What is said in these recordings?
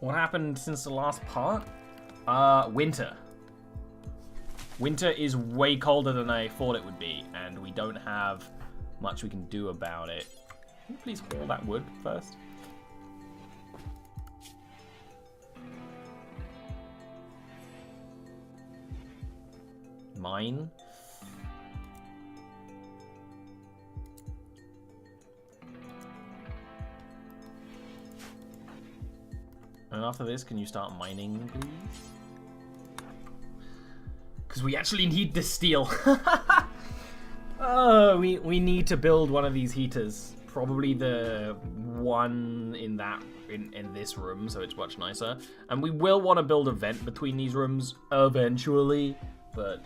What happened since the last part? Winter. Winter is way colder than I thought it would be, and we don't have much we can do about it. Can you please haul that wood first? Mine? And after this, can you start mining, please? Because we actually need this steel. Oh, we need to build one of these heaters. Probably the one in this room, so it's much nicer. And we will want to build a vent between these rooms eventually. But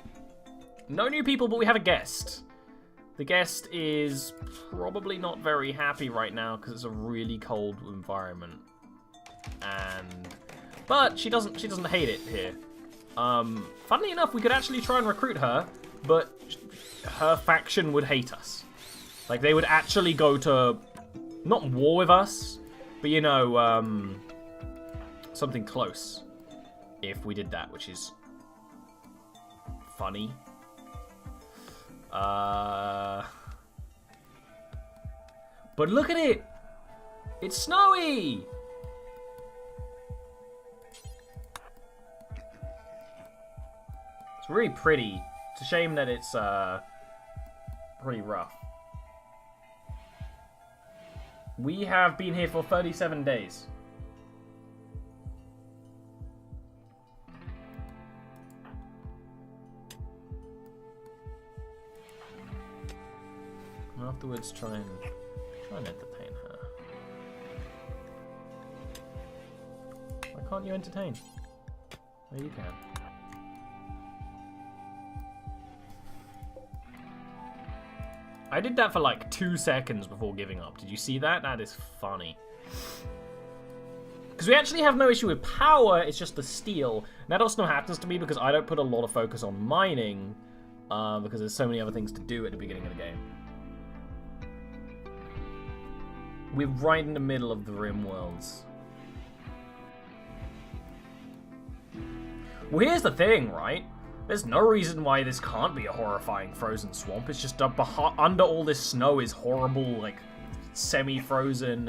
no new people, but we have a guest. The guest is probably not very happy right now because it's a really cold environment. But she doesn't hate it here. Funnily enough, we could actually try and recruit her, but her faction would hate us. Like, they would actually go to, not war with us, but, you know, something close if we did that, which is funny. But look at it! It's snowy! It's really pretty. It's a shame that it's pretty rough. We have been here for 37 days. And afterwards, try and entertain her. Why can't you entertain? Oh, you can. I did that for like 2 seconds before giving up. Did you see that? That is funny. Because we actually have no issue with power, it's just the steel. And that also happens to me because I don't put a lot of focus on mining. Because there's so many other things to do at the beginning of the game. We're right in the middle of the Rimworlds. Well, here's the thing, right? There's no reason why this can't be a horrifying frozen swamp. It's just under all this snow is horrible, like, semi-frozen,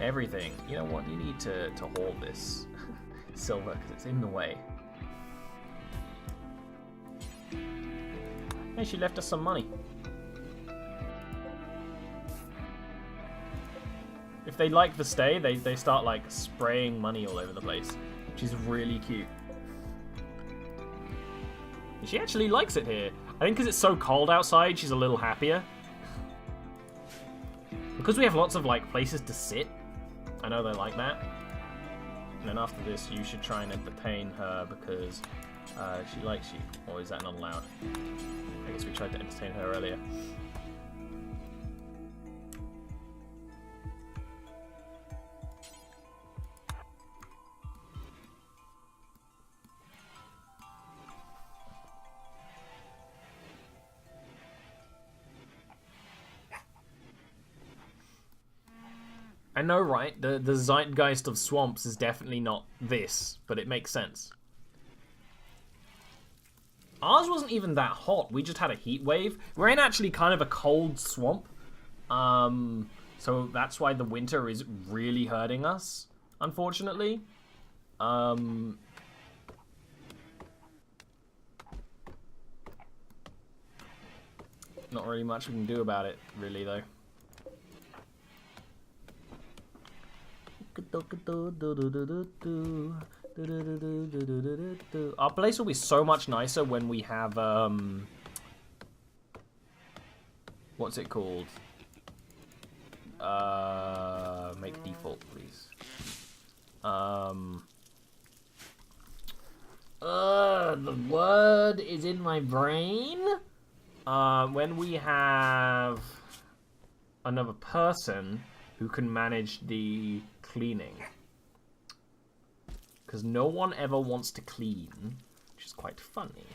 everything. You know what? You need to haul this silver, because it's in the way. Hey, she left us some money. If they like the stay, they start, like, spraying money all over the place, which is really cute. She actually likes it here. I think because it's so cold outside, she's a little happier. Because we have lots of, like, places to sit. I know they like that. And then after this, you should try and entertain her because she likes you. Or is that not allowed? I guess we tried to entertain her earlier. I know, right? The zeitgeist of swamps is definitely not this, but it makes sense. Ours wasn't even that hot. We just had a heat wave. We're in actually kind of a cold swamp. So that's why the winter is really hurting us, unfortunately. Not really much we can do about it, really, though. Our place will be so much nicer when we have, what's it called? Make default, please. The word is in my brain. When we have another person who can manage the cleaning. Because no one ever wants to clean, which is quite funny.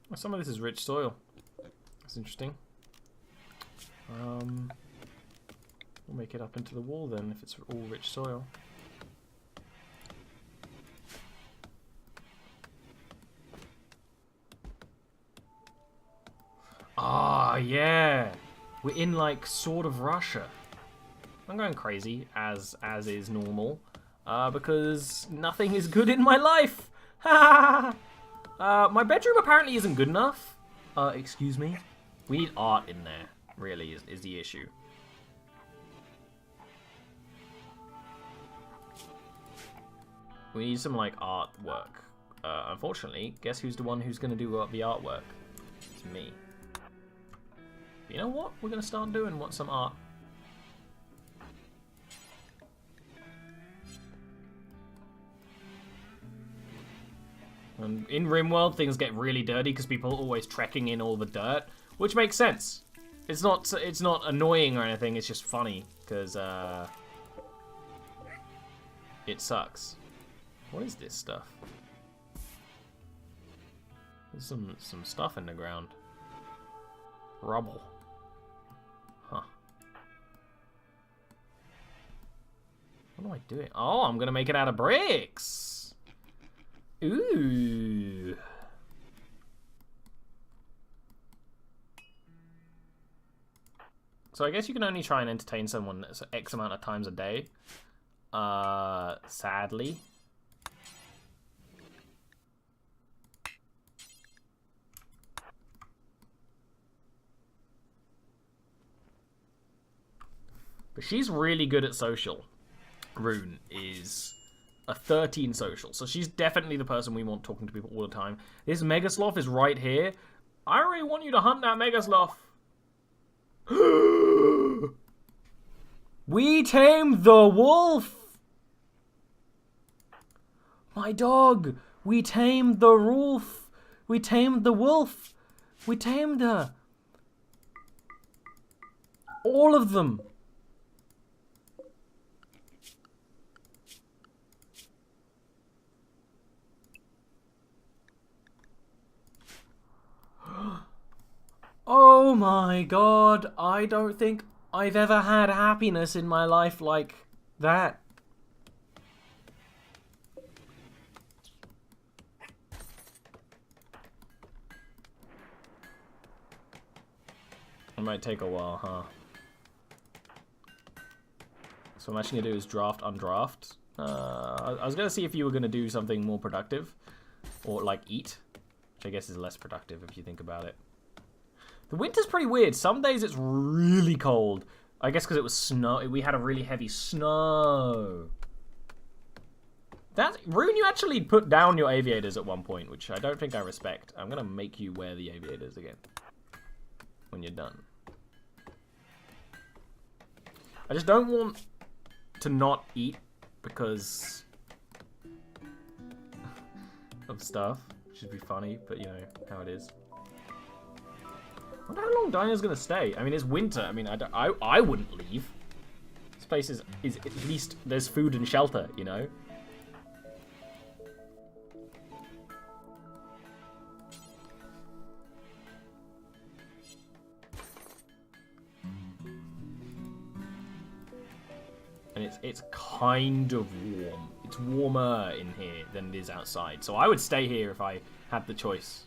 Well, some of this is rich soil. That's interesting. We'll make it up into the wall then, if it's all rich soil. Ah, yeah! We're in, like, sort of Russia. I'm going crazy, as is normal, because nothing is good in my life! Ha! My bedroom apparently isn't good enough. Excuse me? We need art in there, really, is the issue. We need some, like, artwork. Unfortunately, guess who's the one who's going to do the artwork? It's me. But you know what? We're going to start doing some art. And in Rimworld, things get really dirty because people are always trekking in all the dirt, which makes sense. It's not annoying or anything. It's just funny because it sucks. What is this stuff? There's some stuff in the ground. Rubble. Huh. What am I doing? Oh, I'm gonna make it out of bricks. Ooh. So I guess you can only try and entertain someone X amount of times a day. Sadly. But she's really good at social. Rune is a 13 social, so she's definitely the person we want talking to people all the time. This Megasloth is right here. I really want you to hunt that Megasloth. We tamed the wolf! My dog! We tamed the wolf! We tamed the wolf! We tamed her! All of them! Oh my god, I don't think I've ever had happiness in my life like that. It might take a while, huh? So what I'm actually gonna do is draft, undraft. I was gonna see if you were gonna do something more productive. Or like eat. Which I guess is less productive if you think about it. The winter's pretty weird. Some days it's really cold. I guess because it was snow. We had a really heavy snow. Rune, you actually put down your aviators at one point, which I don't think I respect. I'm going to make you wear the aviators again. When you're done. I just don't want to not eat because of stuff. Which would be funny, but you know how it is. I wonder how long Dinah's gonna stay. I mean, it's winter. I mean, I wouldn't leave. This place is at least there's food and shelter, you know. And it's kind of warm. It's warmer in here than it is outside. So I would stay here if I had the choice.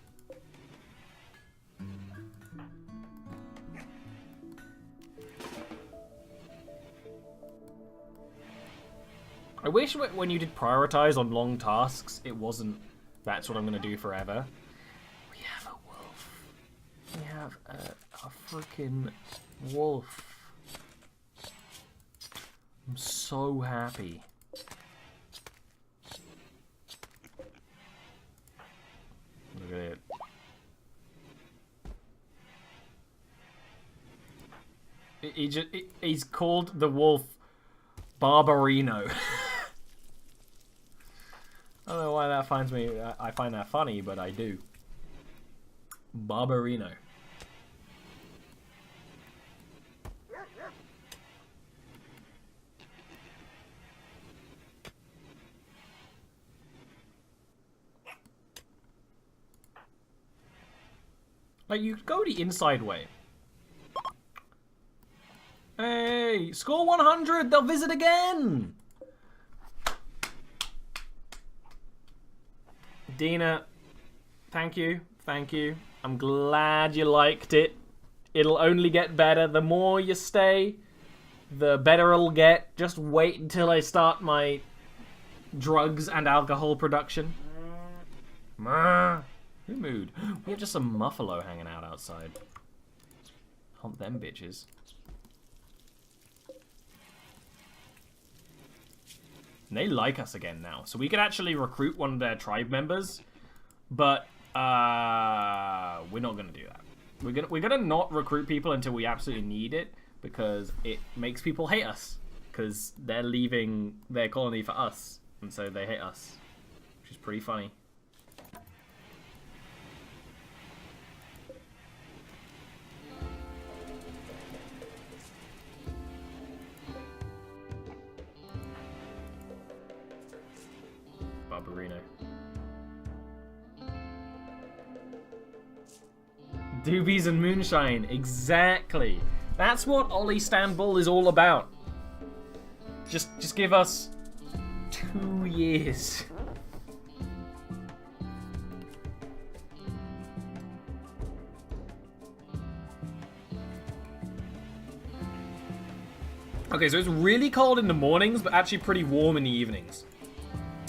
I wish when you did prioritize on long tasks, it wasn't, that's what I'm going to do forever. We have a wolf. We have a freaking wolf. I'm so happy. Look at it. He's called the wolf Barbarino. I don't know why that finds me. I find that funny, but I do. Barbarino. Like, you go the inside way. Hey, score 100! They'll visit again! Dina, thank you. Thank you. I'm glad you liked it. It'll only get better. The more you stay, the better it'll get. Just wait until I start my drugs and alcohol production. Who moved? We have just some muffalo hanging out outside. Hunt them bitches. And they like us again now. So we could actually recruit one of their tribe members. But we're not going to do that. We're gonna not recruit people until we absolutely need it. Because it makes people hate us. Because they're leaving their colony for us. And so they hate us. Which is pretty funny. Barbarino. Doobies and moonshine, exactly. That's what Ollie Istanbul is all about. Just give us 2 years. Okay, so it's really cold in the mornings, but actually pretty warm in the evenings.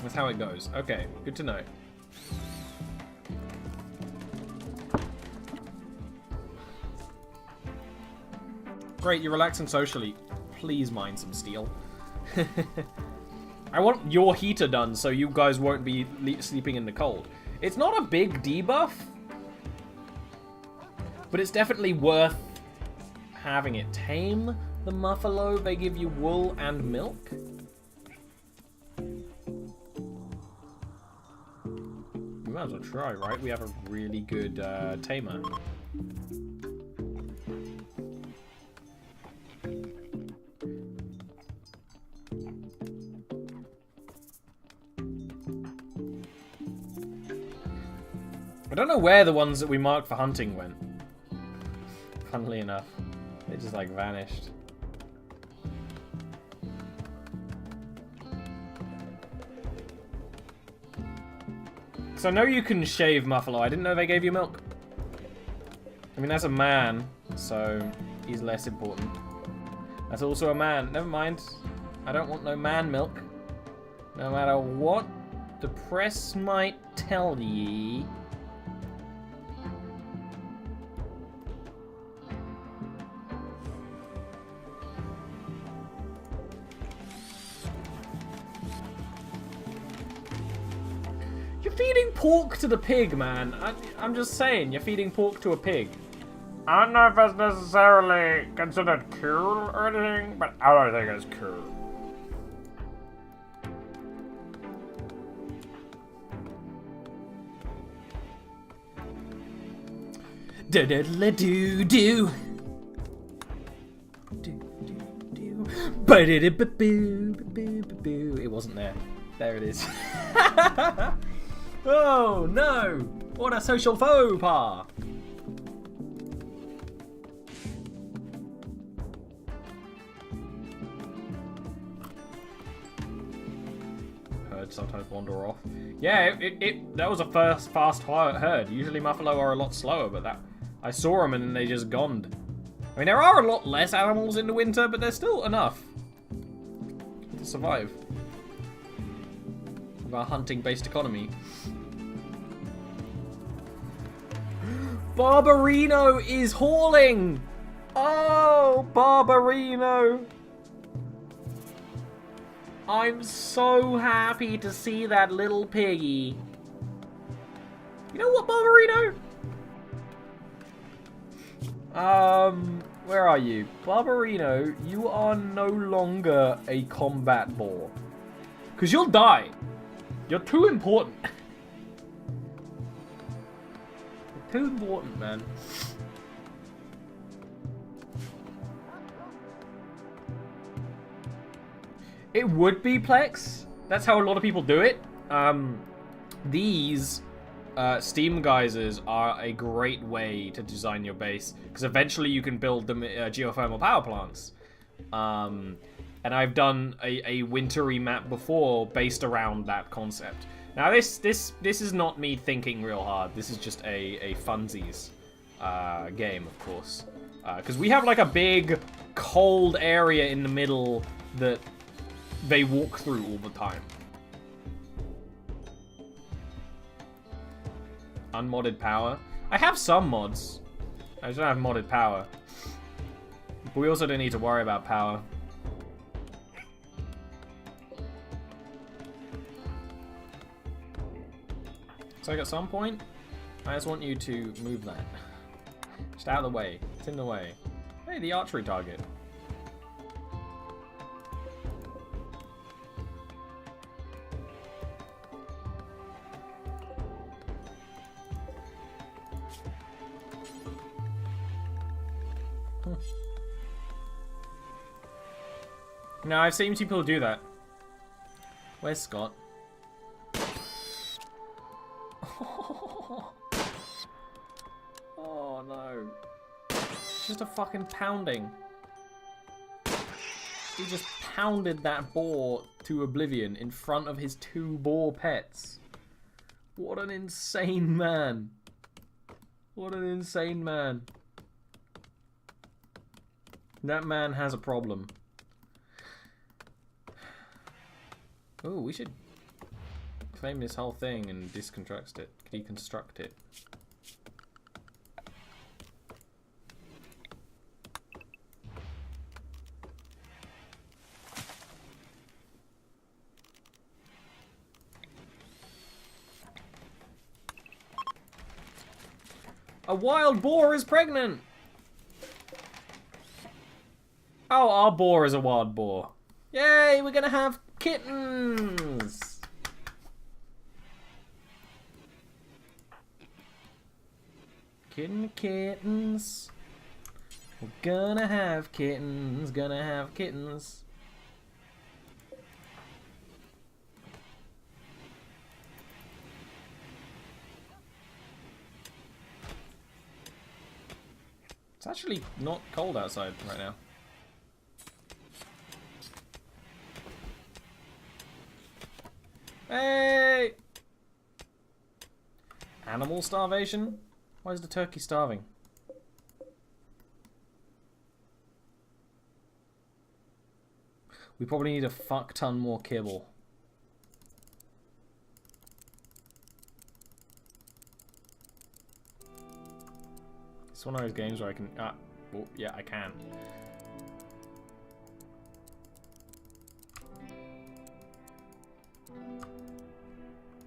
That's how it goes. Okay, good to know. Great, you're relaxing socially. Please mine some steel. I want your heater done so you guys won't be sleeping in the cold. It's not a big debuff, but it's definitely worth having it. Tame the muffalo, they give you wool and milk. We might as well try, right? We have a really good tamer. I don't know where the ones that we marked for hunting went. Funnily enough, they just like vanished. So I know you can shave Muffalo. I didn't know they gave you milk. I mean, that's a man, so he's less important. That's also a man. Never mind. I don't want no man milk. No matter what the press might tell ye. You're feeding pork to the pig, man. I'm just saying, you're feeding pork to a pig. I don't know if that's necessarily considered cool or anything, but I don't think it's cool. Da-da-da-do-do. Do-do-do. Ba-da-da-ba-boo-ba-boo-ba-boo. It wasn't there. There it is. Oh no! What a social faux pas! Herds sometimes wander off. Yeah, that was a fast herd. Usually Muffalo are a lot slower, but that I saw them and then they just gone. I mean, there are a lot less animals in the winter, but there's still enough to survive. Our hunting-based economy. Barbarino is hauling! Oh, Barbarino! I'm so happy to see that little piggy. You know what, Barbarino? Where are you? Barbarino, you are no longer a combat boar. Because you'll die. You're too important. You're too important, man. It would be Plex. That's how a lot of people do it. These Steam geysers are a great way to design your base, because eventually you can build them geothermal power plants. And I've done a wintry map before based around that concept. Now this is not me thinking real hard. This is just a funsies game, of course, because we have like a big cold area in the middle that they walk through all the time. Unmodded power. I have some mods. I just don't have modded power. But we also don't need to worry about power. So like at some point, I just want you to move that. Just out of the way. It's in the way. Hey, the archery target. No, I've seen people do that. Where's Scott? Oh no. It's just a fucking pounding. He just pounded that boar to oblivion in front of his 2 boar pets. What an insane man. What an insane man. That man has a problem. Oh, we should claim this whole thing and deconstruct it. A wild boar is pregnant! Oh, our boar is a wild boar. Yay, we're gonna have kittens! Kittens. We're gonna have kittens, gonna have kittens. It's actually not cold outside right now. Hey! Animal starvation? Why is the turkey starving? We probably need a fuck ton more kibble. It's one of those games where I can... well, yeah, I can.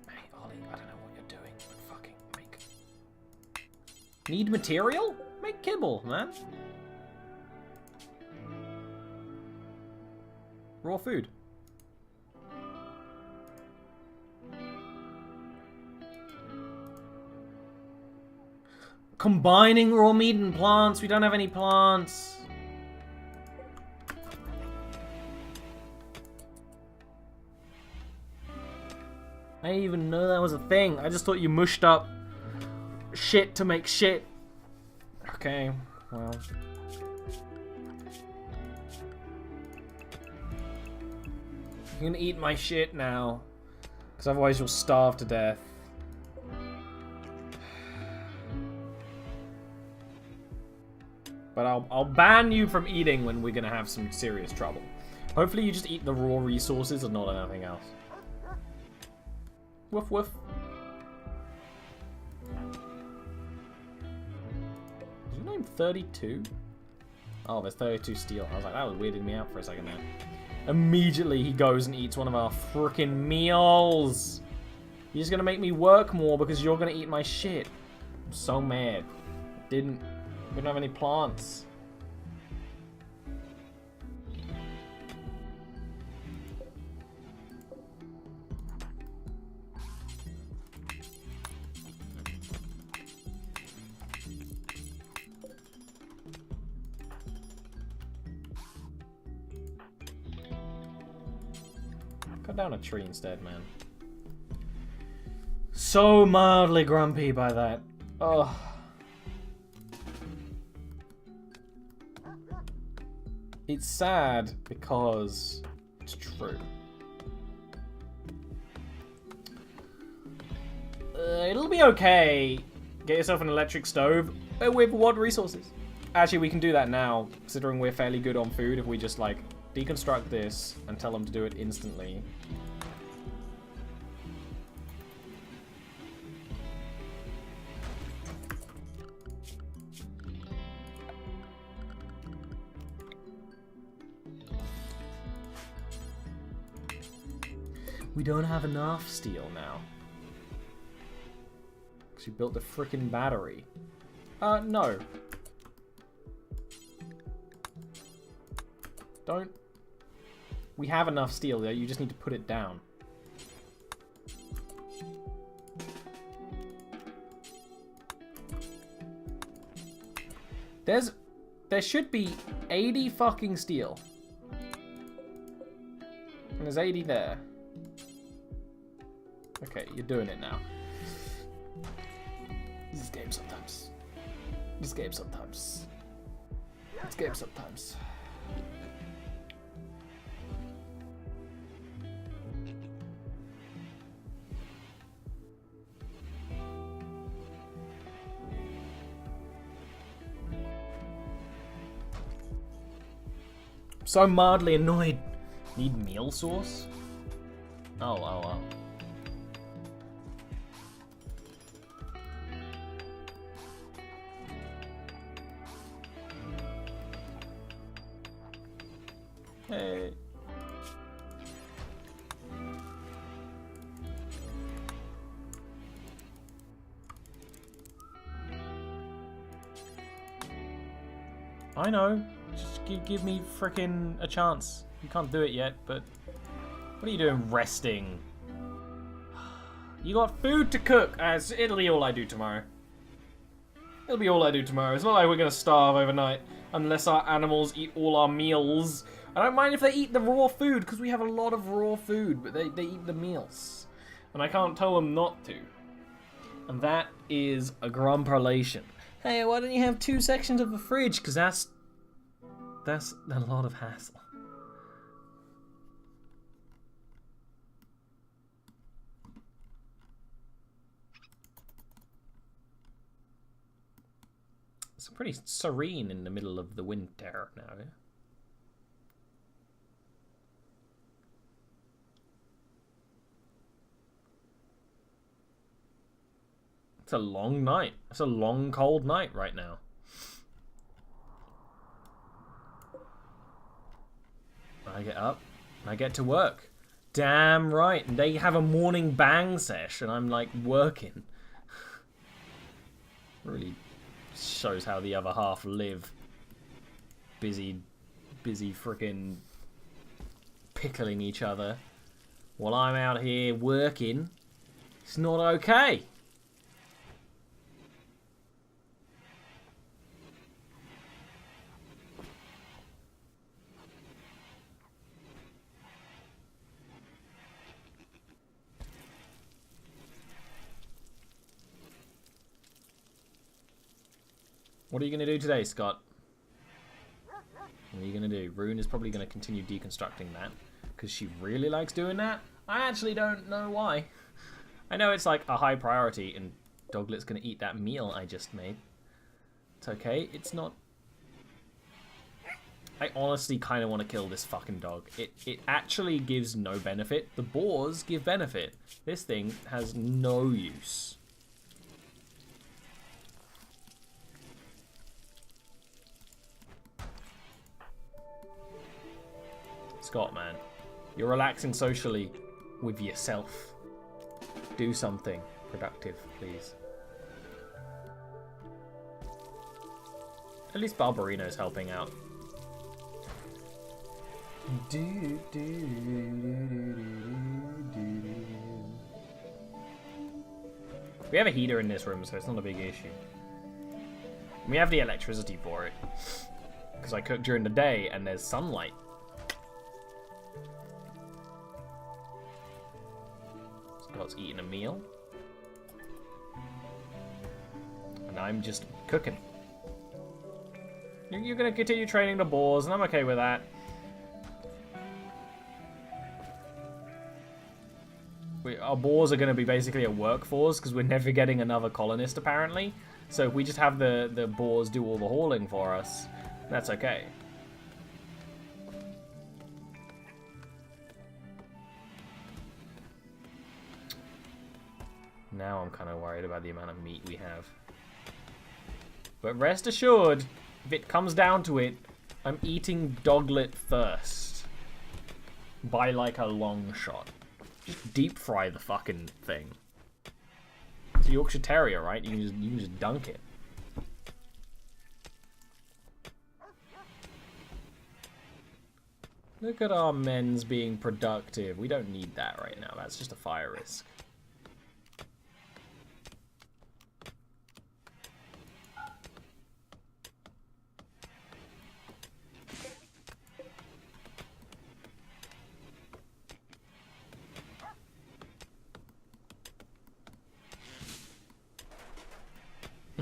Hey, Ollie, I don't know what you're doing, but fucking make... Need material? Make kibble, man. Raw food. Combining raw meat and plants. We don't have any plants. I didn't even know that was a thing. I just thought you mushed up shit to make shit. Okay, well. You're gonna eat my shit now. Because otherwise you'll starve to death. But I'll ban you from eating when we're gonna have some serious trouble. Hopefully you just eat the raw resources and not anything else. Woof woof. Is your name 32? Oh, there's 32 steel. I was like, that was weirding me out for a second there. Immediately he goes and eats one of our frickin' meals. You're just gonna make me work more because you're gonna eat my shit. I'm so mad. We don't have any plants. Cut down a tree instead, man. so mildly grumpy by that. Oh. It's sad because it's true. It'll be okay. Get yourself an electric stove with WOD resources. Actually, we can do that now, considering we're fairly good on food. If we just, like, deconstruct this and tell them to do it instantly. We don't have enough steel now. Because you built the frickin' battery. No. Don't. We have enough steel there, you just need to put it down. There should be 80 fucking steel. And there's 80 there. Okay, you're doing it now. This game sometimes. This game sometimes. This game sometimes. So mildly annoyed. Need meal sauce? Oh. Hey. I know. Just give me frickin' a chance. You can't do it yet, but what are you doing resting? You got food to cook. It'll be all I do tomorrow. It'll be all I do tomorrow. It's not like we're gonna starve overnight unless our animals eat all our meals. I don't mind if they eat the raw food because we have a lot of raw food, but they eat the meals. And I can't tell them not to. And that is a grump relation. Hey, why don't you have 2 sections of the fridge? Because that's a lot of hassle. It's pretty serene in the middle of the winter now. Yeah? It's a long night. It's a long, cold night right now. I get up and I get to work. Damn right. And they have a morning bang sesh and I'm like working. Really shows how the other half live. Busy freaking pickling each other while I'm out here working. It's not okay. What are you going to do today, Scott? What are you going to do? Rune is probably going to continue deconstructing that because she really likes doing that. I actually don't know why. I know it's like a high priority and Doglet's going to eat that meal I just made. It's okay. It's not... I honestly kind of want to kill this fucking dog. It actually gives no benefit. The boars give benefit. This thing has no use. Scott, man. You're relaxing socially with yourself. Do something productive, please. At least Barbarino's helping out. We have a heater in this room, so it's not a big issue. We have the electricity for it. Because I cook during the day and there's sunlight. Scott's eating a meal. and I'm just cooking. You're gonna continue training the boars, and I'm okay with that. Our boars are gonna be basically a workforce because we're never getting another colonist apparently. So if we just have the boars do all the hauling for us, that's okay. Now I'm kind of worried about the amount of meat we have. But rest assured, if it comes down to it, I'm eating doglet first. By like a long shot. Just deep fry the fucking thing. It's a Yorkshire Terrier, right? You can just dunk it. Look at our men's being productive. We don't need that right now. That's just a fire risk.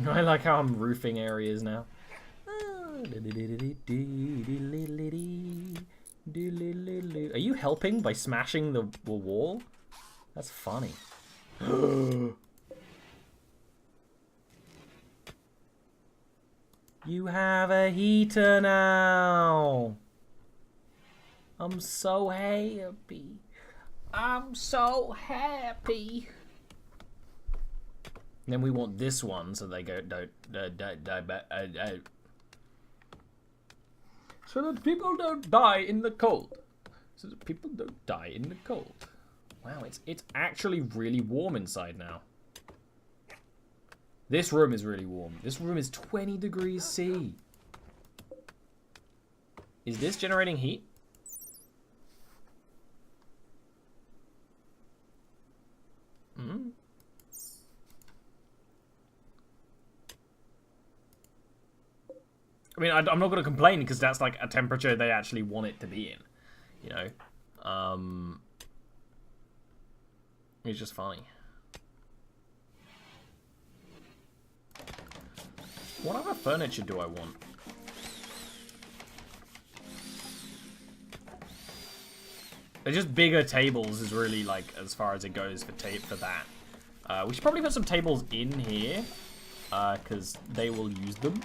I like how I'm roofing areas now. Are you helping by smashing the wall? That's funny. You have a heater now. I'm so happy. I'm so happy. And then we want this one so they go so that people don't die in the cold. So that people don't die in the cold. Wow, it's actually really warm inside now. This room is really warm. This room is 20 degrees C. Is this generating heat? Hmm. I mean, I'm not going to complain because that's like a temperature they actually want it to be in, you know. It's just funny. What other furniture do I want? They're just bigger tables is really like as far as it goes for that. We should probably put some tables in here because they will use them.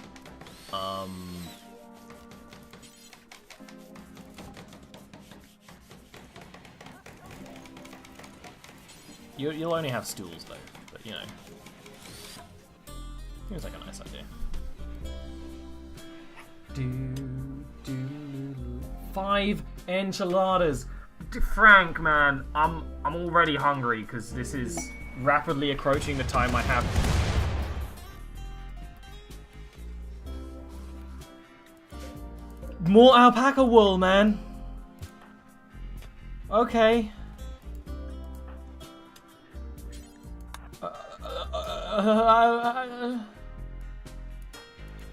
You'll only have stools though, but you know, seems like a nice idea. 5 enchiladas. Frank, man, I'm already hungry because this is rapidly approaching the time I have. More alpaca wool, man. Okay.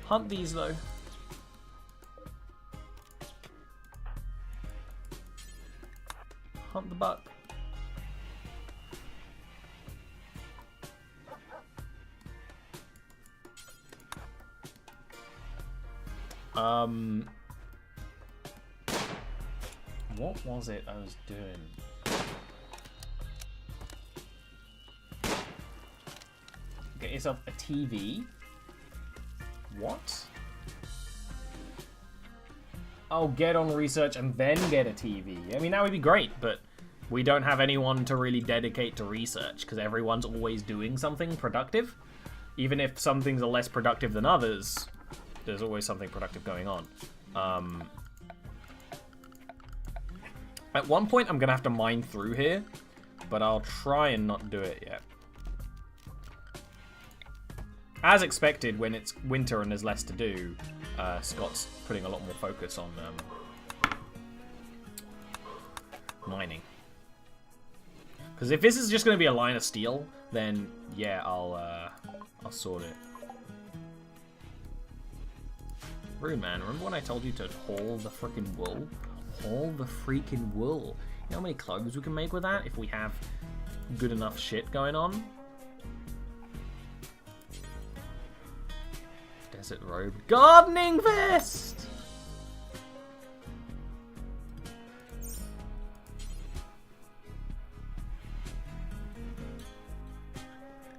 Hunt these though. Hunt the buck. What was it I was doing? Get yourself a TV. What? Oh, get on research and then get a TV. I mean, that would be great, but we don't have anyone to really dedicate to research because everyone's always doing something productive. Even if some things are less productive than others, there's always something productive going on. At one point, I'm going to have to mine through here, but I'll try and not do it yet. As expected, when it's winter and there's less to do, Scott's putting a lot more focus on mining. Because if this is just going to be a line of steel, then yeah, I'll sort it. Rude, man. Remember when I told you to haul the freaking wool? Haul the freaking wool. You know how many clothes we can make with that if we have good enough shit going on? Desert robe. Gardening vest!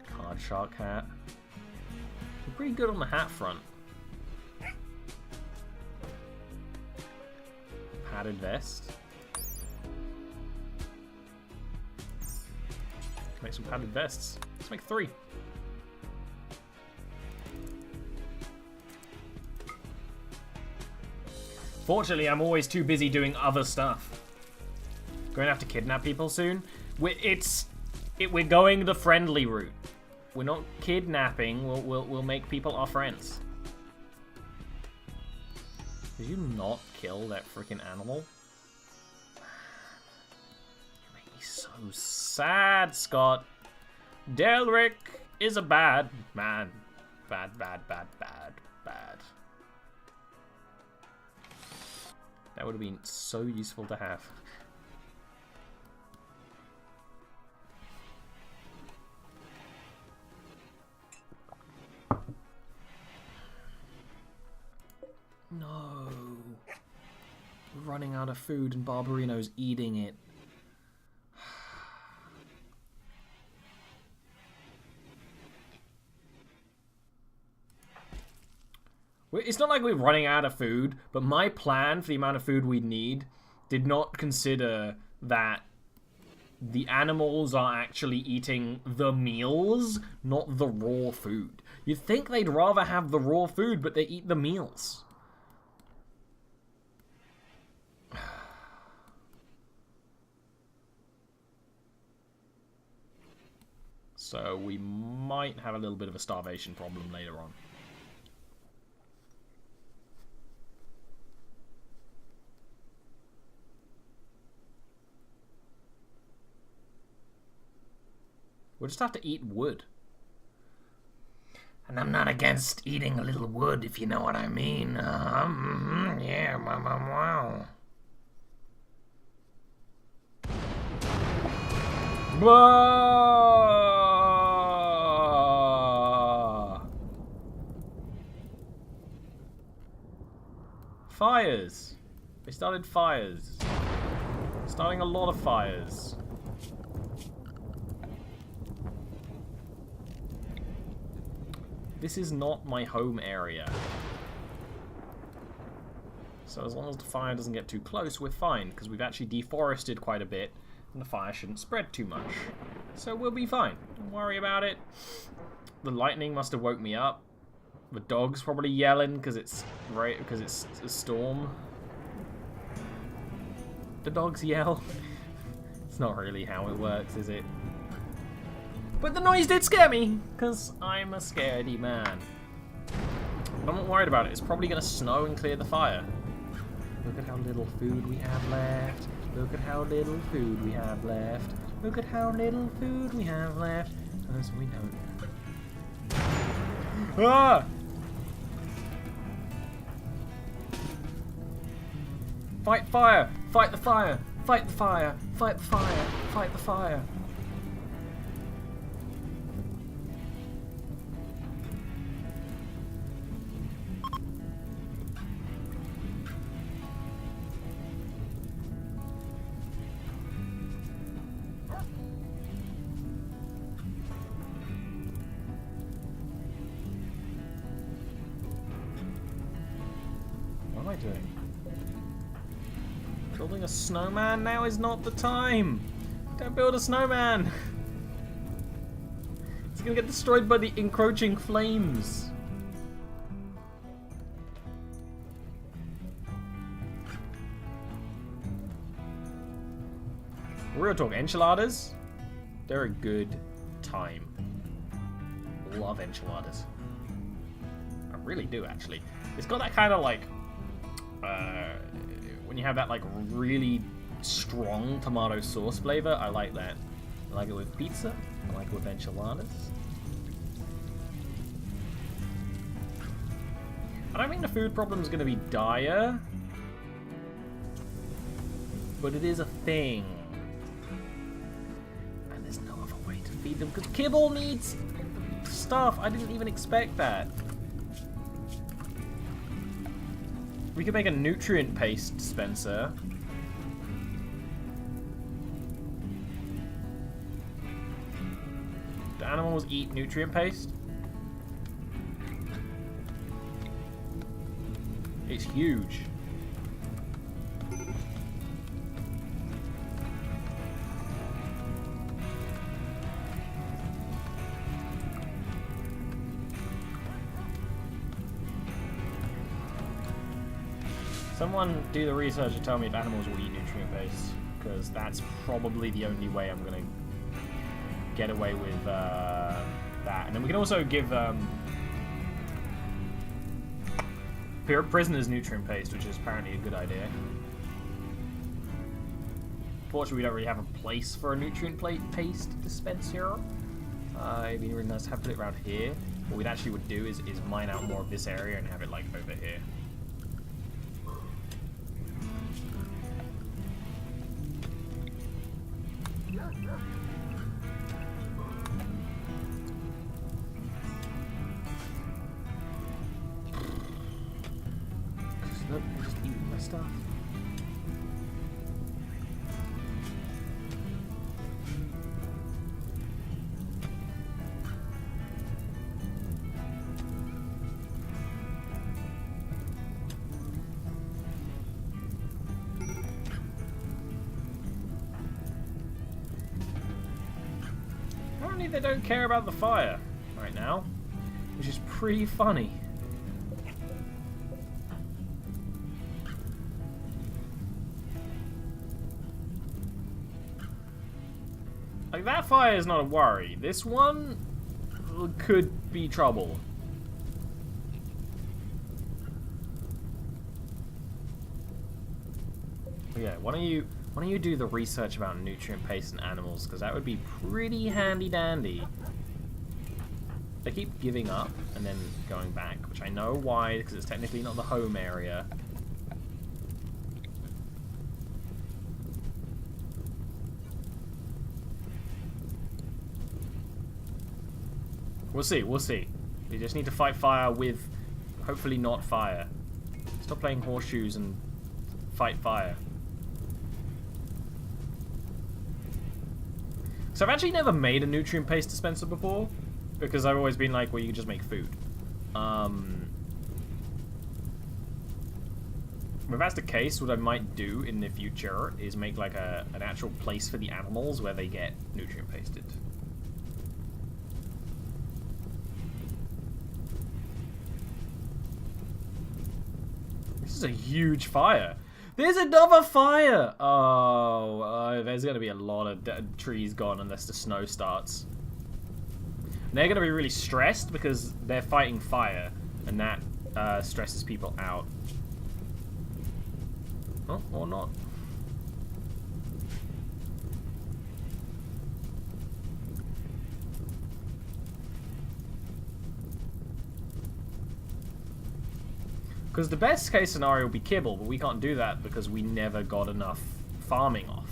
Card shark hat. We're pretty good on the hat front. Padded vest. Make some padded vests. Let's make 3. Fortunately, I'm always too busy doing other stuff. Going to have to kidnap people soon. We're going the friendly route. We're not kidnapping. We'll make people our friends. Did you not kill that freaking animal? You make me so sad, Scott. Delric is a bad man. Bad. That would have been so useful to have. No. We're running out of food and Barbarino's eating it. It's not like we're running out of food, but my plan for the amount of food we need did not consider that the animals are actually eating the meals, not the raw food. You'd think they'd rather have the raw food, but they eat the meals. So we might have a little bit of a starvation problem later on. We'll just have to eat wood. And I'm not against eating a little wood, if you know what I mean. Yeah, wow. Fires. They started fires. Starting a lot of fires. This is not my home area. So as long as the fire doesn't get too close, we're fine, because we've actually deforested quite a bit, and the fire shouldn't spread too much. So we'll be fine. Don't worry about it. The lightning must have woke me up. The dog's probably yelling because it's a storm. The dogs yell. It's not really how it works, is it? But the noise did scare me, because I'm a scaredy man. But I'm not worried about it. It's probably going to snow and clear the fire. Look at how little food we have left. Look at how little food we have left. Look at how little food we have left. As we don't. Ah! Fight fire! Fight the fire! Fight the fire! Fight the fire! Fight the fire! What am I doing? Building a snowman? Now is not the time! Don't build a snowman! It's gonna get destroyed by the encroaching flames. Real talk, enchiladas? They're a good time. Love enchiladas. I really do, actually. It's got that kind of like... when you have that like really strong tomato sauce flavor, I like that. I like it with pizza. I like it with enchiladas. I don't think the food problem is going to be dire, but it is a thing. And there's no other way to feed them because Kibble needs stuff. I didn't even expect that. We could make a nutrient paste dispenser. Do animals eat nutrient paste? It's huge. Someone do the research and tell me if animals will eat nutrient paste, because that's probably the only way I'm gonna get away with that. And then we can also give prisoners nutrient paste, which is apparently a good idea. Fortunately, we don't really have a place for a nutrient paste dispenser. It'd be really nice to have put it around here. What we actually would do is mine out more of this area and have it like over here. Look, they're just eating my stuff. Apparently they don't care about the fire right now, which is pretty funny. Like, that fire is not a worry. This one could be trouble. Yeah, why don't you do the research about nutrient paste in animals, because that would be pretty handy dandy. They keep giving up and then going back, which I know why, because it's technically not the home area. We'll see, we'll see. We just need to fight fire with, hopefully not fire. Stop playing horseshoes and fight fire. So I've actually never made a nutrient paste dispenser before, because I've always been like, well, you can just make food. If that's the case, what I might do in the future is make like an actual place for the animals where they get nutrient pasted. This is a huge fire. There's another fire! Oh, there's going to be a lot of trees gone unless the snow starts. And they're going to be really stressed because they're fighting fire, and that stresses people out. Oh, or not. Because the best case scenario would be kibble, but we can't do that because we never got enough farming off.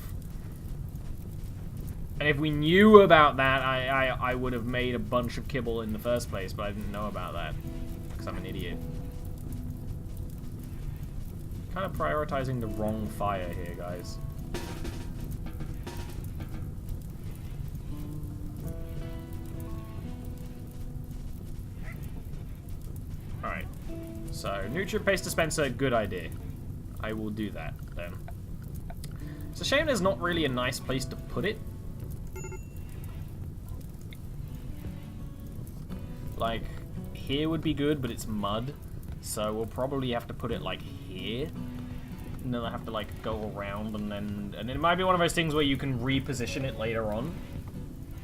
And if we knew about that, I would have made a bunch of kibble in the first place, but I didn't know about that because I'm an idiot. Kind of prioritizing the wrong fire here, guys. Alright. So, nutrient paste dispenser, good idea. I will do that, then. It's a shame there's not really a nice place to put it. Like, here would be good, but it's mud. So we'll probably have to put it, like, here. And then I'll have to, like, go around, and it might be one of those things where you can reposition it later on.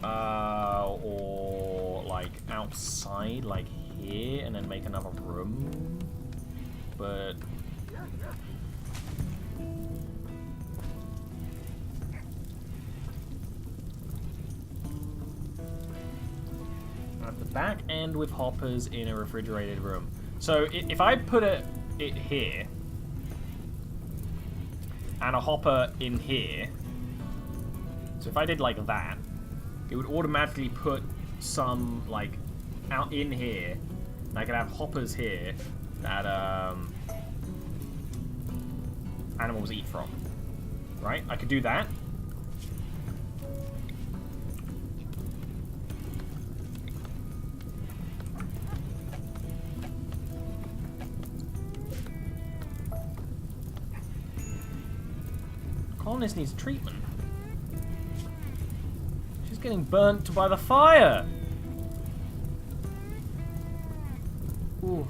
Or, like, outside, like here, and then make another room. But at the back end with hoppers in a refrigerated room. So if I put it here and a hopper in here, so if I did like that, it would automatically put some like out in here. And I could have hoppers here that animals eat from. Right? I could do that. Colonist needs treatment. She's getting burnt by the fire. Ooh.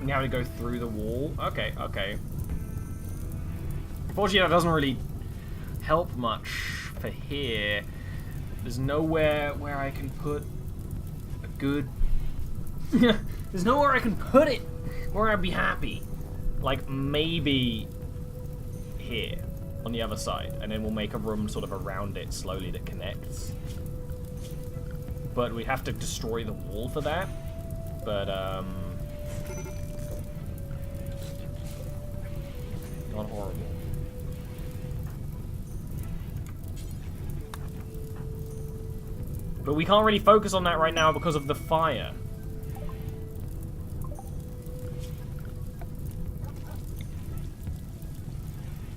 Now to go through the wall. Okay, okay. Unfortunately, that doesn't really help much for here. There's nowhere where I can put a good... There's nowhere I can put it where I'd be happy. Like, maybe here, on the other side. And then we'll make a room sort of around it slowly that connects. But we have to destroy the wall for that. But, not horrible. But we can't really focus on that right now because of the fire.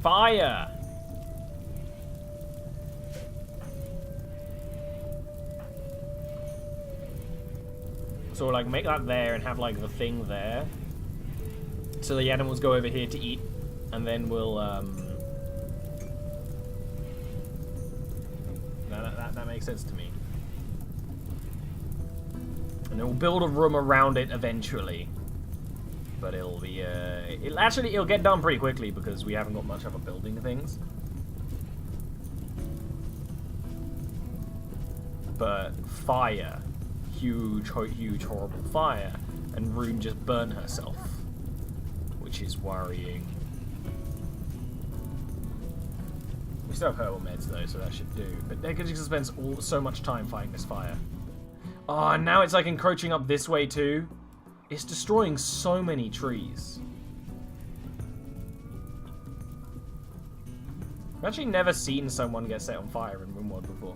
Fire! So like make that there and have like the thing there. So the animals go over here to eat. And then we'll that makes sense to me. And then we'll build a room around it eventually. But it'll be it'll get done pretty quickly because we haven't got much of a building things. But fire, huge horrible fire, and Rune just burnt herself, which is worrying. We still have herbal meds though, so that should do. But they could just spend so much time fighting this fire. Oh, and now it's like encroaching up this way too. It's destroying so many trees. I've actually never seen someone get set on fire in Rimworld before.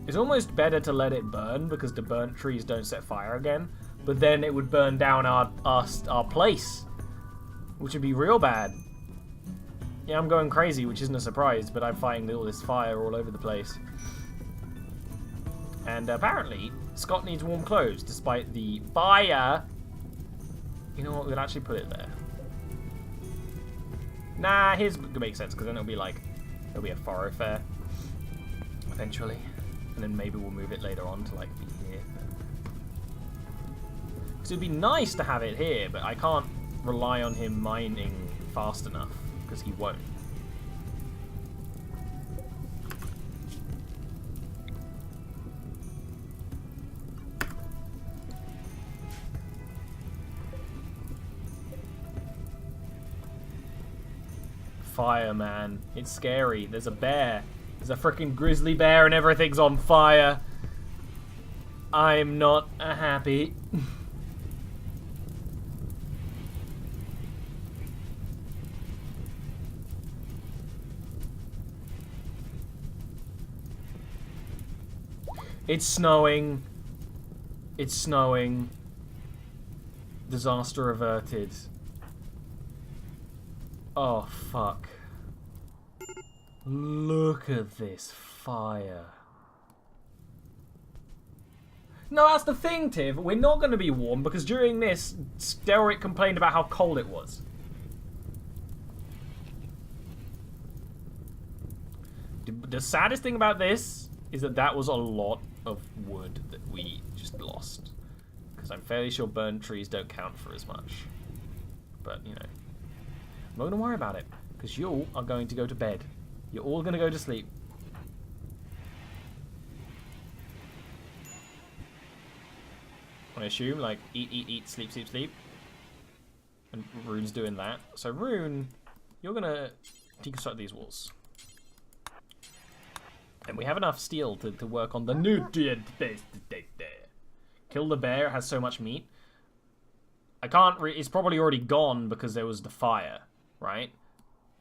It's almost better to let it burn because the burnt trees don't set fire again. But then it would burn down our place, which would be real bad. Yeah, I'm going crazy, which isn't a surprise, but I'm fighting all this fire all over the place. And apparently, Scott needs warm clothes, despite the fire. You know what, we'll actually put it there. Nah, here's what makes sense, because then it'll be like, it'll be a thoroughfare, eventually. And then maybe we'll move it later on to like be here. Because it'd be nice to have it here, but I can't rely on him mining fast enough. Because he won't. Fire, man. It's scary. There's a bear. There's a freaking grizzly bear and everything's on fire. I'm not happy. It's snowing. It's snowing. Disaster averted. Oh, fuck. Look at this fire. No, that's the thing, Tiv. We're not going to be warm because during this, Stelric complained about how cold it was. The saddest thing about this is that that was a lot of wood that we just lost. Because I'm fairly sure burned trees don't count for as much. But, you know. I'm not going to worry about it. Because you are going to go to bed. You're all going to go to sleep. I assume, like, eat, sleep, sleep, sleep. And Rune's doing that. So, Rune, you're going to deconstruct these walls. And we have enough steel to work on the nutrient-based data. Kill the bear, it has so much meat. I can't it's probably already gone because there was the fire, right?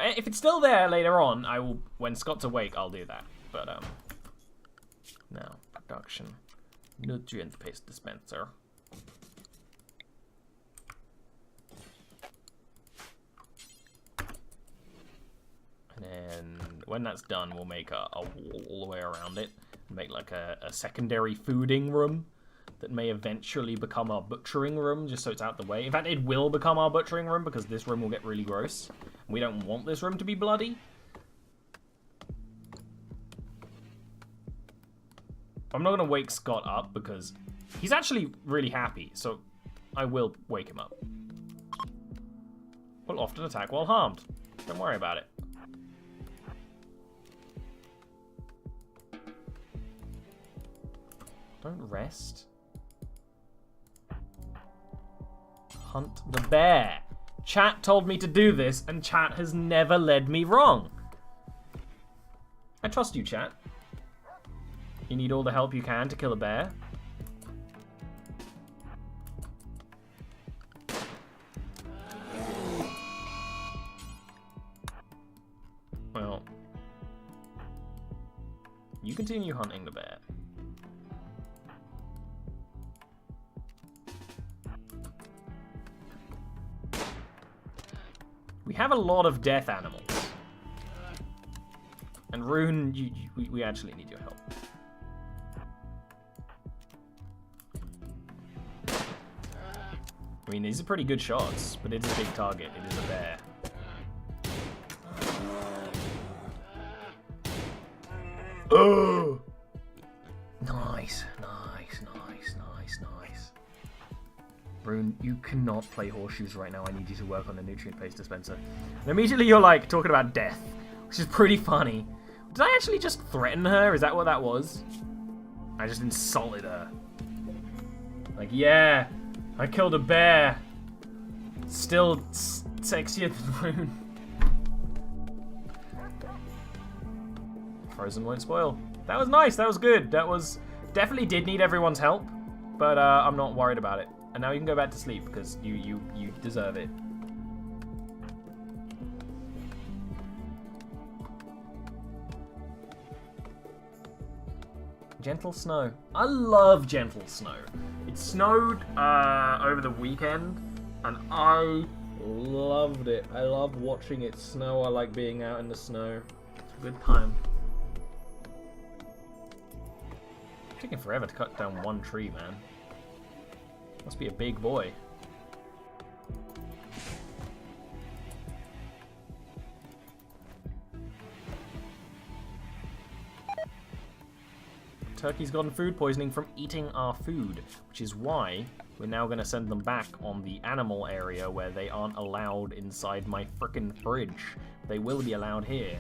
If it's still there later on, I will. When Scott's awake, I'll do that. But now production, nutrient paste dispenser. And then when that's done, we'll make a wall all the way around it. Make like a secondary fooding room that may eventually become our butchering room, just so it's out the way. In fact, it will become our butchering room because this room will get really gross. We don't want this room to be bloody. I'm not going to wake Scott up because he's actually really happy, so I will wake him up. Will often attack while harmed. Don't worry about it. Don't rest. Hunt the bear. Chat told me to do this, and chat has never led me wrong. I trust you, chat. You need all the help you can to kill a bear. Well, you continue hunting the bear. We have a lot of death animals. And Rune, we actually need your help. I mean, these are pretty good shots, but it's a big target. It is a bear. Oh! Nice, nice, nice, nice, nice. Rune, you cannot play horseshoes right now. I need you to work on the nutrient paste dispenser. And immediately you're like talking about death, which is pretty funny. Did I actually just threaten her? Is that what that was? I just insulted her. Like, yeah, I killed a bear. Still sexier than Rune. Frozen won't spoil. That was nice. That was good. That was definitely did need everyone's help, but I'm not worried about it. And now you can go back to sleep because you deserve it. Gentle snow. I love gentle snow. It snowed over the weekend, and I loved it. I love watching it snow. I like being out in the snow. It's a good time. It's taking forever to cut down one tree, man. Must be a big boy. Turkey's gotten food poisoning from eating our food, which is why we're now going to send them back on the animal area where they aren't allowed inside my frickin' fridge. They will be allowed here.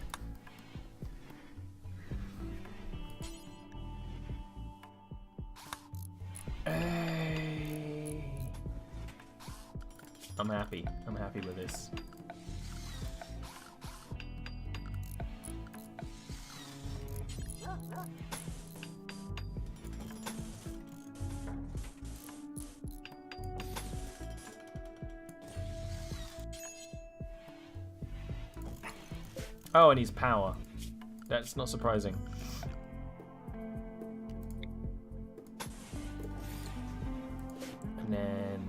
Hey. I'm happy. I'm happy with this. Oh, and he's power. That's not surprising. And then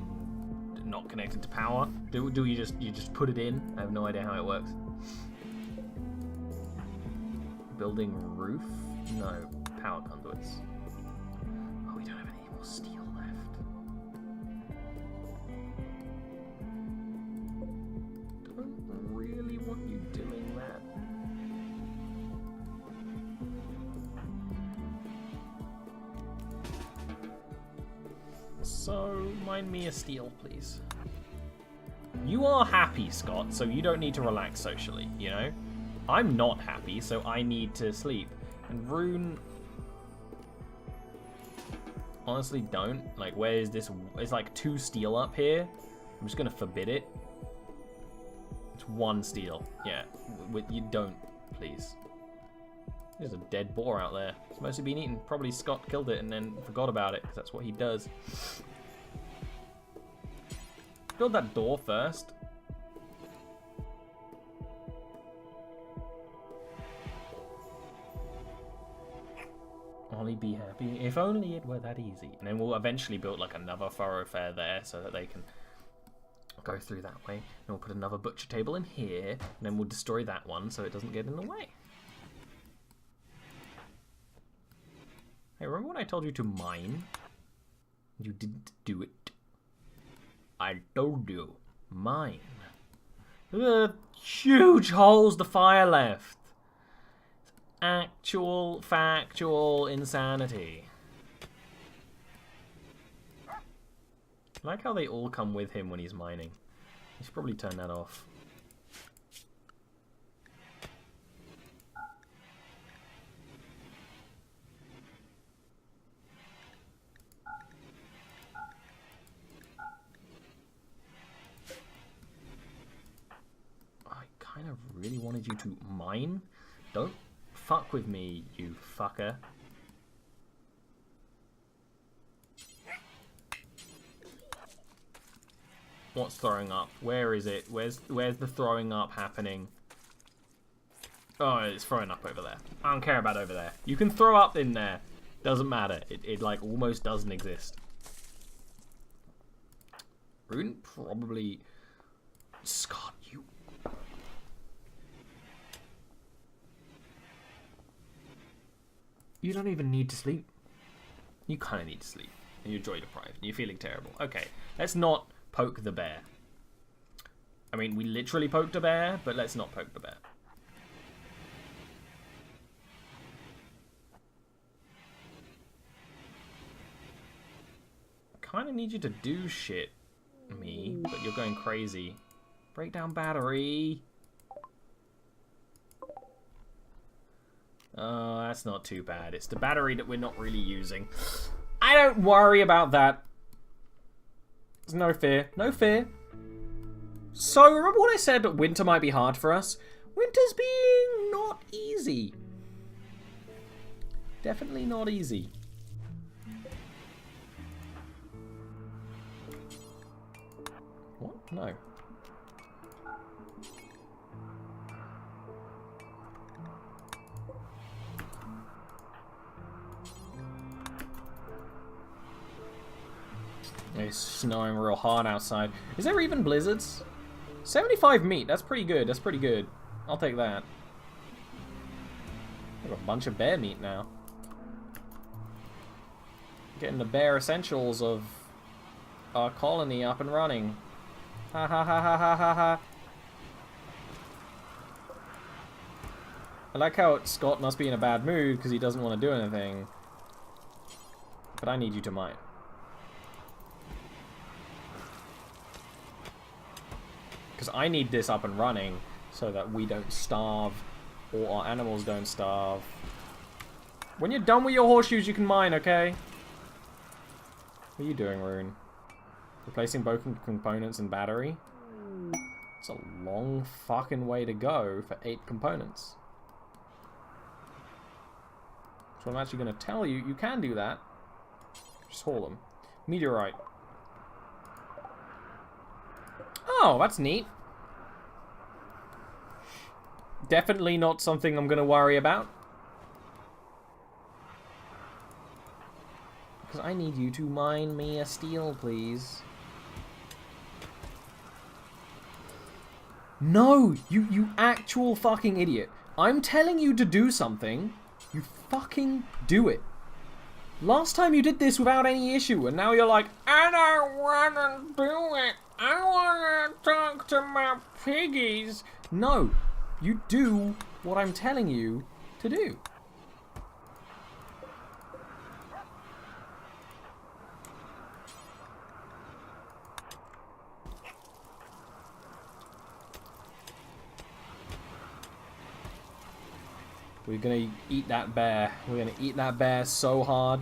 not connected to power. Do you just put it in? I have no idea how it works. Building roof? No, power conduits. Oh, we don't have any more steel left. Don't really want you doing that. So, mine me a steel, please. You are happy, Scott, so you don't need to relax socially, you know? I'm not happy, so I need to sleep. And Rune... honestly, don't. Like, where is this? It's like 2 steel up here. I'm just gonna forbid it. It's 1 steel. Yeah, you don't, please. There's a dead boar out there. It's mostly been eaten. Probably Scott killed it and then forgot about it, because that's what he does. Build that door first. jolly be happy. If only it were that easy. And then we'll eventually build like another thoroughfare there so that they can go through that way. And we'll put another butcher table in here. And then we'll destroy that one so it doesn't get in the way. Hey, remember when I told you to mine? You didn't do it. I told you. Mine. Look at the huge holes the fire left. Actual, factual insanity. I like how they all come with him when he's mining. He should probably turn that off. I kind of really wanted you to mine. Don't fuck with me, you fucker. What's throwing up? Where is it? Where's the throwing up happening? Oh, it's throwing up over there. I don't care about over there. You can throw up in there. Doesn't matter. It like almost doesn't exist. Rune probably... Scott, you... You don't even need to sleep. You kind of need to sleep. And you're joy deprived. And you're feeling terrible. Okay, let's not poke the bear. I mean, we literally poked a bear, but let's not poke the bear. Kind of need you to do shit, me, but you're going crazy. Break down battery. Oh, that's not too bad. It's the battery that we're not really using. I don't worry about that. There's no fear. No fear. So, remember when I said that winter might be hard for us? Winter's being not easy. Definitely not easy. What? No. It's snowing real hard outside. Is there even blizzards? 75 meat. That's pretty good. That's pretty good. I'll take that. I've got a bunch of bear meat now. Getting the bare essentials of our colony up and running. Ha ha ha ha ha ha ha. I like how Scott must be in a bad mood because he doesn't want to do anything. But I need you to mine. Because I need this up and running so that we don't starve or our animals don't starve. When you're done with your horseshoes, you can mine, okay? What are you doing, Rune? Replacing broken components and battery? It's a long fucking way to go for 8 components. So I'm actually going to tell you, you can do that. Just haul them. Meteorite. Oh, that's neat. Definitely not something I'm going to worry about. Because I need you to mine me a steel, please. No, you actual fucking idiot. I'm telling you to do something. You fucking do it. Last time you did this without any issue, and now you're like, I don't want to do it. I want to talk to my piggies. No, you do what I'm telling you to do. We're gonna eat that bear. We're gonna eat that bear so hard.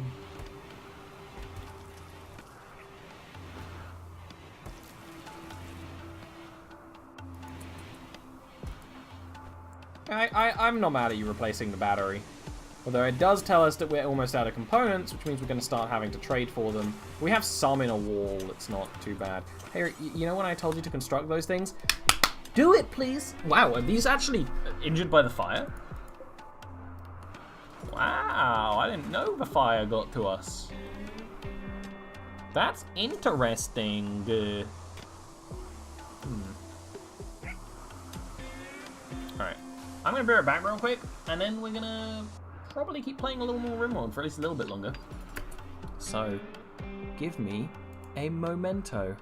I'm not mad at you replacing the battery. Although it does tell us that we're almost out of components, which means we're going to start having to trade for them. We have some in a wall. It's not too bad. Hey, you know when I told you to construct those things? Do it, please. Wow, are these actually injured by the fire? Wow, I didn't know the fire got to us. That's interesting. Alright, I'm going to be right back real quick, and then we're going to probably keep playing a little more Rimworld for at least a little bit longer. So, give me a memento.